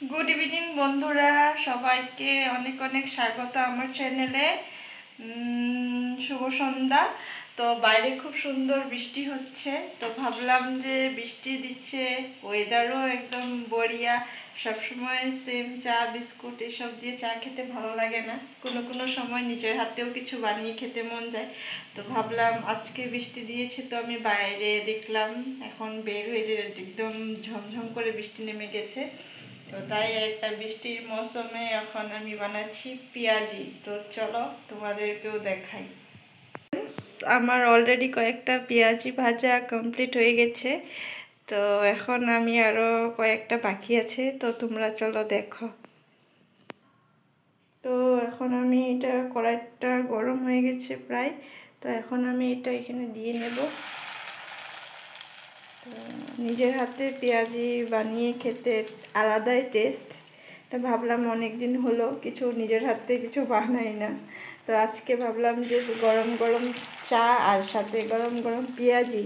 Good evening বন্ধুরা, সবাইকে অনেক অনেক স্বাগত আমার চ্যানেলে। শুভ সন্ধ্যা। তো বাইরে খুব সুন্দর বৃষ্টি হচ্ছে, তো ভাবলাম যে বৃষ্টি দিচ্ছে, ওয়েদারও একদম বড়িয়া। সবসময় সেম চা বিস্কুট এসব দিয়ে চা খেতে ভালো লাগে না, কোনো কোনো সময় নিজের হাতেও কিছু বানিয়ে খেতে মন যায়। তো ভাবলাম আজকে বৃষ্টি দিয়েছে, তো আমি বাইরে দেখলাম এখন বের হয়ে যে একদম ঝমঝম করে বৃষ্টি নেমে গেছে। তো তাই একটা বৃষ্টির মৌসুমে এখন আমি বানাচ্ছি পেঁয়াজি। তো চলো তোমাদেরকেও দেখাই। আমার অলরেডি কয়েকটা পেঁয়াজি ভাজা কমপ্লিট হয়ে গেছে, তো এখন আমি আরও কয়েকটা বাকি আছে, তো তোমরা চলো দেখো। তো এখন আমি এটা কড়াইটা গরম হয়ে গেছে প্রায়, তো এখন আমি এটা এখানে দিয়ে নেব। নিজের হাতে পেঁয়াজি বানিয়ে খেতে আলাদাই টেস্ট। তো ভাবলাম অনেক দিন হলো কিছু নিজের হাতে কিছু বানাই না, তো আজকে ভাবলাম যে গরম গরম চা আর সাথে গরম গরম পেঁয়াজি,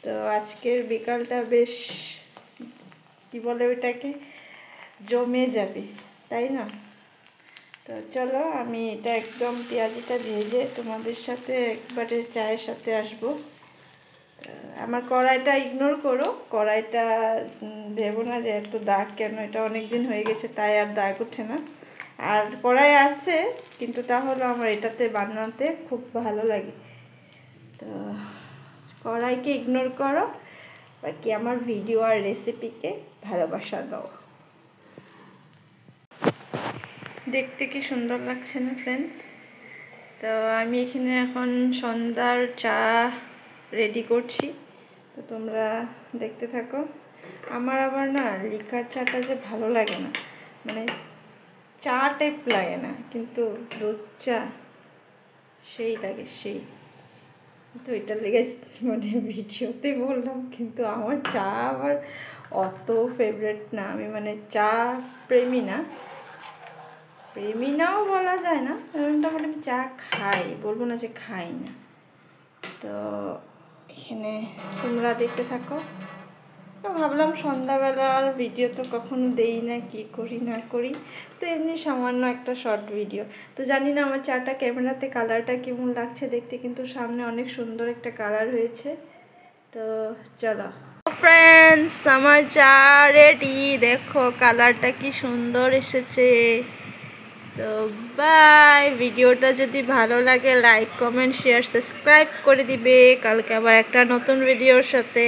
তো আজকের বিকালটা বেশ কি বলে ওইটাকে জমে যাবে, তাই না? তো চলো আমি এটা একদম পেঁয়াজিটা ভেজে তোমাদের সাথে একবারে চায়ের সাথে আসবো। আমার কড়াইটা ইগনোর করো, কড়াইটা ভেবো না যে এত দাগ কেন, এটা অনেক দিন হয়ে গেছে তাই আর দাগ ওঠে না। আর কড়াই আছে কিন্তু তাহলে আমার এটাতে বানাতে খুব ভালো লাগে। তো কড়াইকে ইগনোর করো, বাকি আমার ভিডিও আর রেসিপিকে ভালোবাসা দাও। দেখতে কি সুন্দর লাগছে না ফ্রেন্ডস? তো আমি এখানে এখন সন্ধ্যার চা রেডি করছি, তো তোমরা দেখতে থাকো। আমার আবার না লিকার চাটা যে ভালো লাগে না, মানে চা টাইপ লাগে না, কিন্তু দুধ চা সেই লাগে সেই। তো এটা লেগে মানে ভিডিওতে বললাম, কিন্তু আমার চা আবার অত ফেভারেট না। আমি মানে চা প্রেমী না, প্রেমী নাও বলা যায় না, মোটামুটি আমি চা খাই, বলবো না যে খাই না। তো এখানে তোমরা দেখতে থাকো। তো ভাবলাম সন্ধ্যাবেলার ভিডিও তো কখনো দেই না, কি করি না করি, তো এমনি সামান্য একটা শর্ট ভিডিও। তো জানি না আমার চাটা ক্যামেরাতে কালারটা কেমন লাগছে দেখতে, কিন্তু সামনে অনেক সুন্দর একটা কালার হয়েছে। তো চলো ফ্রেন্ডস, আমার চা রেডি, দেখো কালারটা কি সুন্দর এসেছে। তো বাই। ভিডিওটা যদি ভালো লাগে লাইক কমেন্ট শেয়ার সাবস্ক্রাইব করে দিবে। কালকে আবার একটা নতুন ভিডিওর সাথে